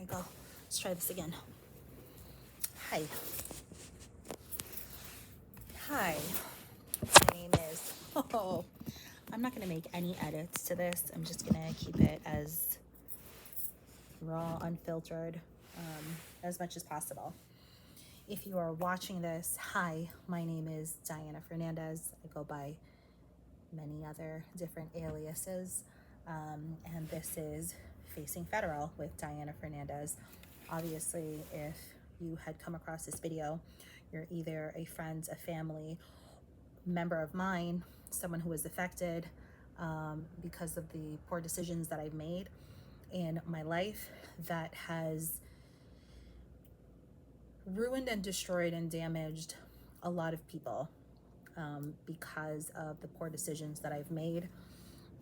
we go. Let's try this again. Hi. Hi. My name is... Oh, I'm not going to make any edits to this. I'm just going to keep it as raw, unfiltered, as much as possible. If you are watching this, hi, my name is Diana Fernandez. I go by many other different aliases. And this is Facing Federal with Diana Fernandez. Obviously, if you had come across this video, you're either a friend, a family member of mine, someone who was affected because of the poor decisions that I've made in my life that has ruined and destroyed and damaged a lot of people because of the poor decisions that I've made.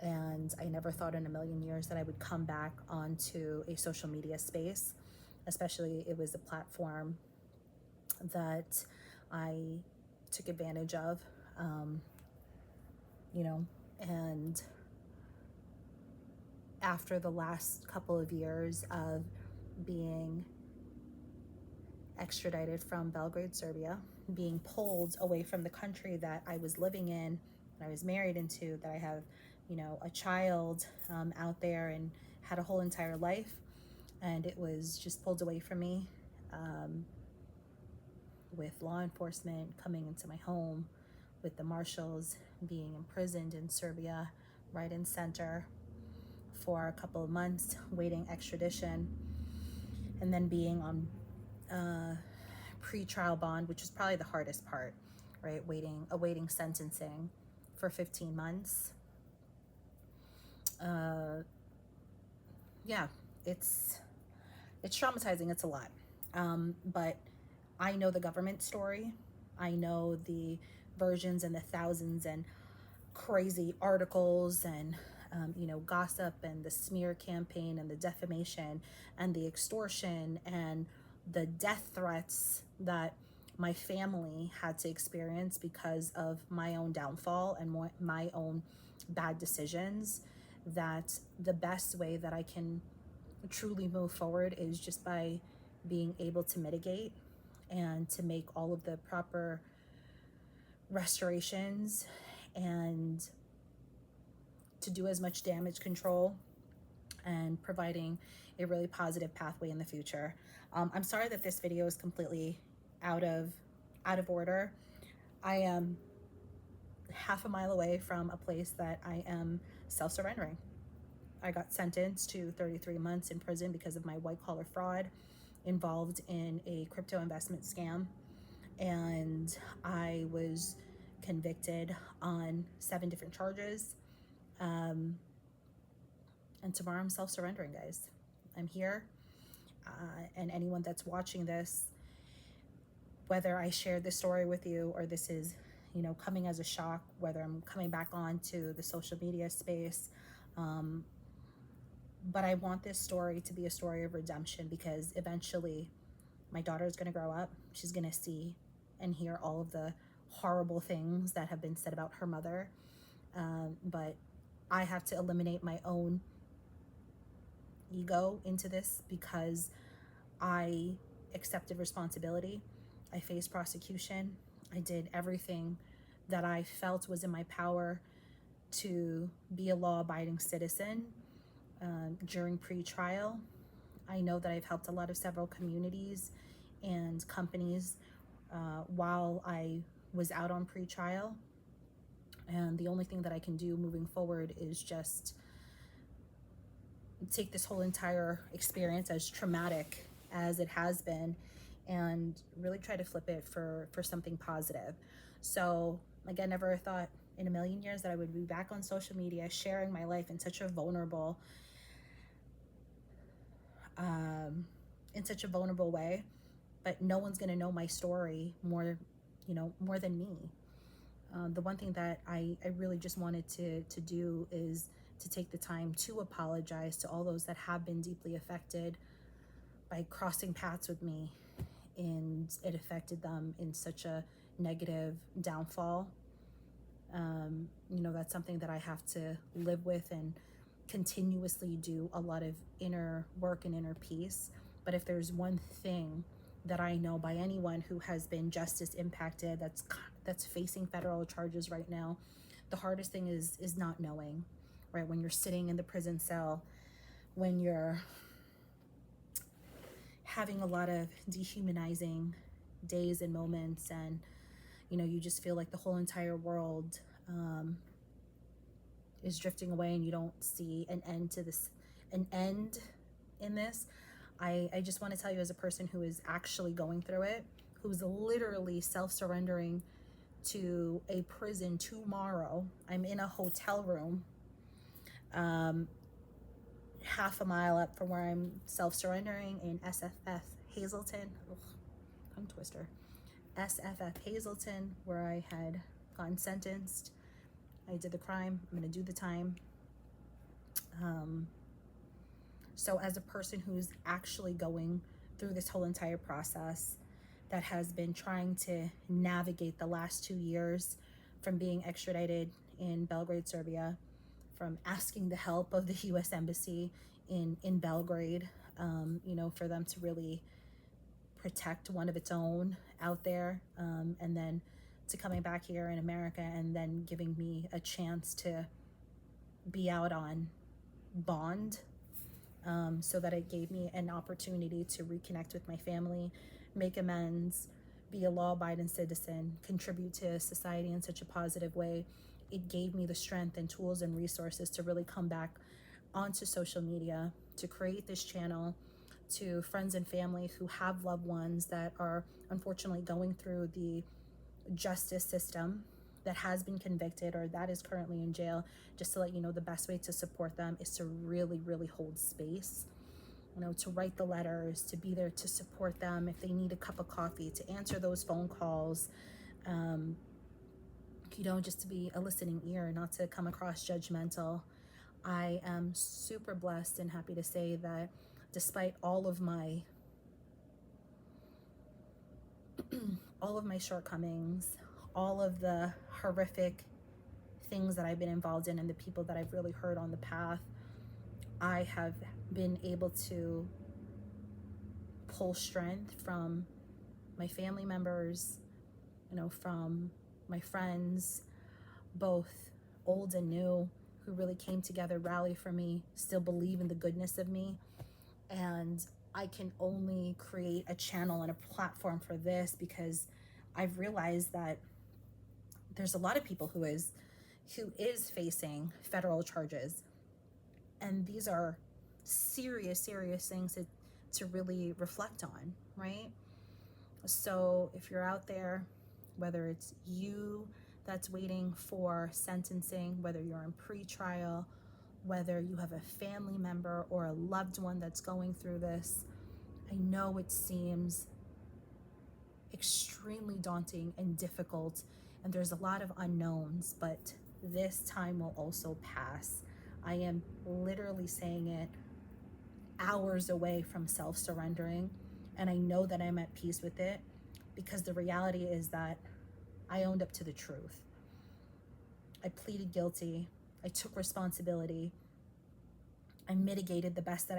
And I never thought in a million years that I would come back onto a social media space, especially it was a platform that I took advantage of, and after the last couple of years of being extradited from Belgrade, Serbia, being pulled away from the country that I was living in, that I was married into, that I have, a child out there and had a whole entire life, and it was just pulled away from me, with law enforcement coming into my home, with the marshals being imprisoned in Serbia, right in center, for a couple of months, waiting extradition, and then being on pre-trial bond, which was probably the hardest part, right? Awaiting sentencing for 15 months. Yeah, it's traumatizing. It's a lot. But I know the government story. I know the versions and the thousands and crazy articles and gossip and the smear campaign and the defamation and the extortion and the death threats that my family had to experience because of my own downfall and my own bad decisions, that the best way that I can truly move forward is just by being able to mitigate and to make all of the proper restorations and to do as much damage control and providing a really positive pathway in the future. I'm sorry that this video is completely out of order. I am half a mile away from a place that I am self-surrendering. I got sentenced to 33 months in prison because of my white-collar fraud involved in a crypto investment scam, and I was convicted on 7 different charges. And tomorrow I'm self-surrendering, guys. I'm here, and anyone that's watching this, whether I shared this story with you or this is, coming as a shock, whether I'm coming back onto the social media space, but I want this story to be a story of redemption, because eventually my daughter is going to grow up. She's going to see and hear all of the horrible things that have been said about her mother. But I have to eliminate my own ego into this, because I accepted responsibility. I faced prosecution. I did everything that I felt was in my power to be a law-abiding citizen during pre-trial. I know that I've helped a lot of several communities and companies while I was out on pre-trial. And the only thing that I can do moving forward is just take this whole entire experience, as traumatic as it has been, and really try to flip it for something positive. So again, never thought in a million years that I would be back on social media sharing my life in such a vulnerable way, but no one's going to know my story more than me. The one thing that I really just wanted to do is to take the time to apologize to all those that have been deeply affected by crossing paths with me, and it affected them in such a negative downfall. That's something that I have to live with and continuously do a lot of inner work and inner peace, But if there's one thing that I know by anyone who has been justice impacted, that's facing federal charges right now, the hardest thing is not knowing, right? When you're sitting in the prison cell, when you're having a lot of dehumanizing days and moments, and you just feel like the whole entire world is drifting away, and you don't see an end in this. I just want to tell you, as a person who is actually going through it, who's literally self-surrendering to a prison tomorrow. I'm in a hotel room half a mile up from where I'm self-surrendering, in SFF Hazleton. Ugh, tongue twister. SFF Hazleton, where I had gotten sentenced. I did the crime. I'm going to do the time. So as a person who's actually going through this whole entire process, that has been trying to navigate the last 2 years from being extradited in Belgrade, Serbia, from asking the help of the U.S. Embassy in Belgrade, for them to really protect one of its own out there, and then to coming back here in America and then giving me a chance to be out on bond, so that it gave me an opportunity to reconnect with my family, make amends, be a law-abiding citizen, contribute to society in such a positive way. It gave me the strength and tools and resources to really come back onto social media, to create this channel, to friends and family who have loved ones that are unfortunately going through the justice system, that has been convicted or that is currently in jail. Just to let you know, the best way to support them is to really, really hold space, to write the letters, to be there to support them if they need a cup of coffee, to answer those phone calls, just to be a listening ear, not to come across judgmental. I am super blessed and happy to say that despite all of my shortcomings, all of the horrific things that I've been involved in, and the people that I've really hurt on the path, I have been able to pull strength from my family members, from my friends, both old and new, who really came together, rally for me, still believe in the goodness of me. And I can only create a channel and a platform for this because I've realized that there's a lot of people who is facing federal charges, and these are serious things to really reflect on, right? So if you're out there, whether it's you that's waiting for sentencing, whether you're in pre-trial, whether you have a family member or a loved one that's going through this, I know it seems extremely daunting and difficult, and there's a lot of unknowns, but this time will also pass. I am literally saying it hours away from self-surrendering, and I know that I'm at peace with it, because the reality is that I owned up to the truth. I pleaded guilty. I took responsibility. I mitigated the best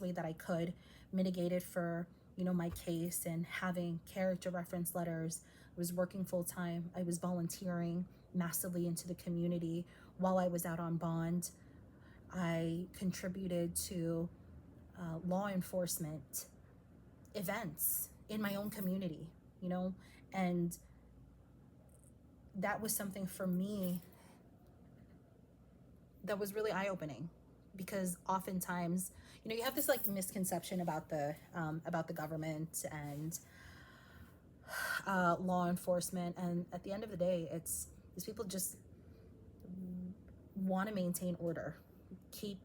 way that I could, mitigated for my case, and having character reference letters. I was working full time. I was volunteering massively into the community while I was out on bond. I contributed to law enforcement events in my own community, and that was something for me that was really eye-opening, because oftentimes, you have this misconception about the government and law enforcement, and at the end of the day, it's these people just want to maintain order, keep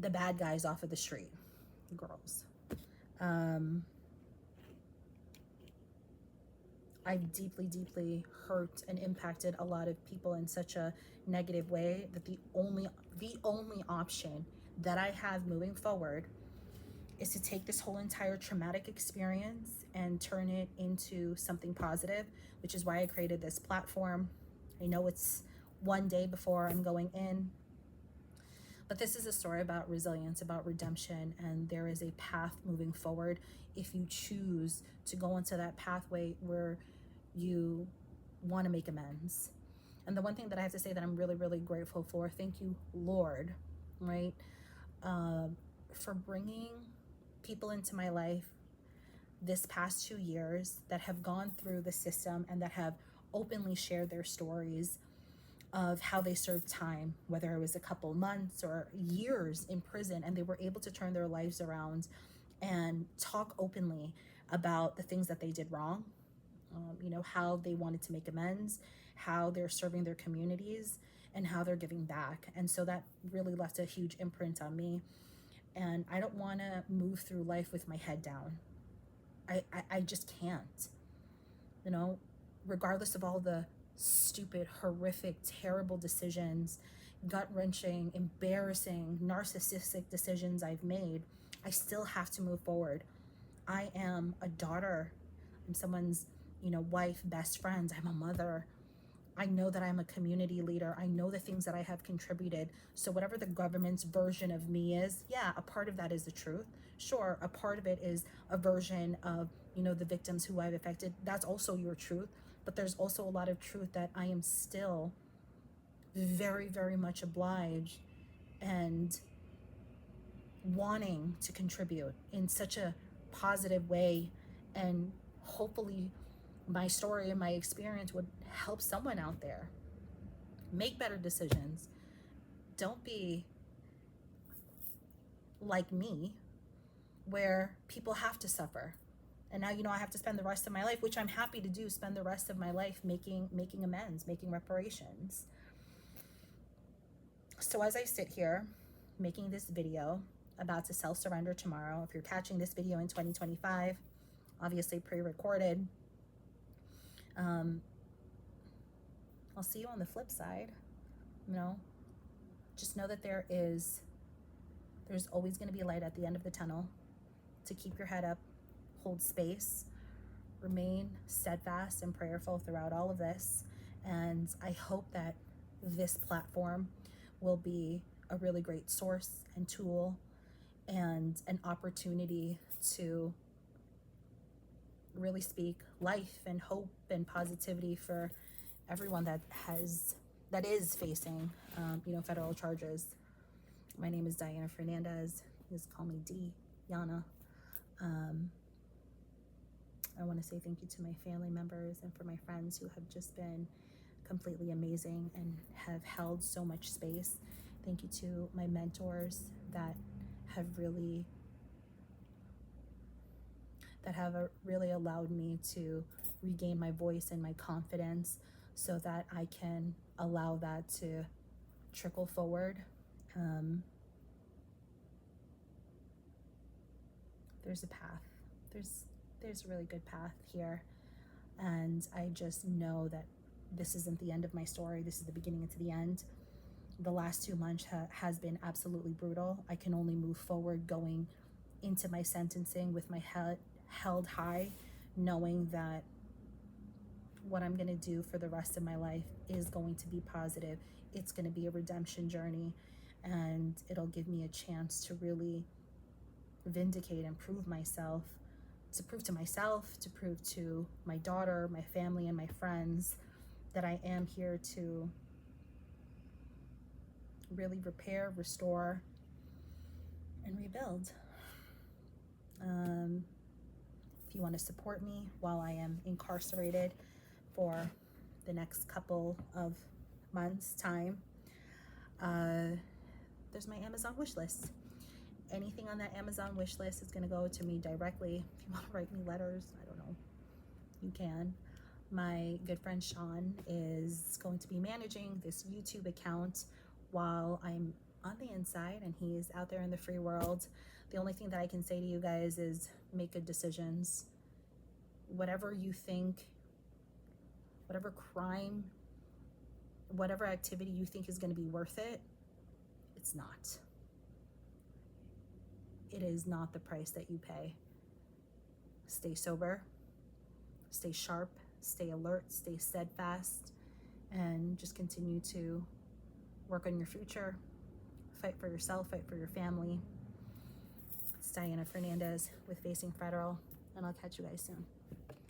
the bad guys off of the street, girls. I've deeply hurt and impacted a lot of people in such a negative way that the only option that I have moving forward is to take this whole entire traumatic experience and turn it into something positive, which is why I created this platform. I know it's one day before I'm going in, But this is a story about resilience, about redemption, and there is a path moving forward if you choose to go into that pathway where you want to make amends. And the one thing that I have to say that I'm really, really grateful for, thank you, Lord, right, for bringing people into my life this past 2 years that have gone through the system and that have openly shared their stories of how they served time, whether it was a couple months or years in prison, and they were able to turn their lives around and talk openly about the things that they did wrong, how they wanted to make amends, how they're serving their communities, and how they're giving back. And so that really left a huge imprint on me. And I don't want to move through life with my head down. I just can't, regardless of all the stupid, horrific, terrible decisions, gut-wrenching, embarrassing, narcissistic decisions I've made, I still have to move forward. I am a daughter. I'm someone's, wife, best friend. I'm a mother. I know that I'm a community leader. I know the things that I have contributed. So whatever the government's version of me is, yeah, a part of that is the truth. Sure, a part of it is a version of, the victims who I've affected. That's also your truth. But there's also a lot of truth that I am still very, very much obliged and wanting to contribute in such a positive way. And hopefully my story and my experience would help someone out there make better decisions. Don't be like me, where people have to suffer. And now, I have to spend the rest of my life, which I'm happy to do, spend the rest of my life making amends, making reparations. So as I sit here making this video, about to self-surrender tomorrow, if you're catching this video in 2025, obviously pre-recorded, I'll see you on the flip side. Just know that there's always going to be light at the end of the tunnel. To keep your head up, hold space, remain steadfast and prayerful throughout all of this. And I hope that this platform will be a really great source and tool and an opportunity to really speak life and hope and positivity for everyone that is facing federal charges. My name is Diana Fernandez. You just call me Diana. I want to say thank you to my family members and for my friends who have just been completely amazing and have held so much space. Thank you to my mentors that have really allowed me to regain my voice and my confidence so that I can allow that to trickle forward. There's a path. There's a really good path here. And I just know that this isn't the end of my story. This is the beginning to the end. The last 2 months has been absolutely brutal. I can only move forward going into my sentencing with my head held high, knowing that what I'm going to do for the rest of my life is going to be positive. It's going to be a redemption journey, and it'll give me a chance to really vindicate and prove myself, to prove to myself, to prove to my daughter, my family, and my friends that I am here to really repair, restore, and rebuild. If you want to support me while I am incarcerated for the next couple of months' time, there's my Amazon wish list. Anything on that Amazon wish list is going to go to me directly. If you want to write me letters, I don't know, you can. My good friend Sean is going to be managing this YouTube account while I'm on the inside and he's out there in the free world. The only thing that I can say to you guys is make good decisions. Whatever you think, whatever crime, whatever activity you think is going to be worth it, it's not. It is not the price that you pay. Stay sober, stay sharp, stay alert, stay steadfast, and just continue to work on your future, fight for yourself, fight for your family. It's Diana Fernandez with Facing Federal, and I'll catch you guys soon.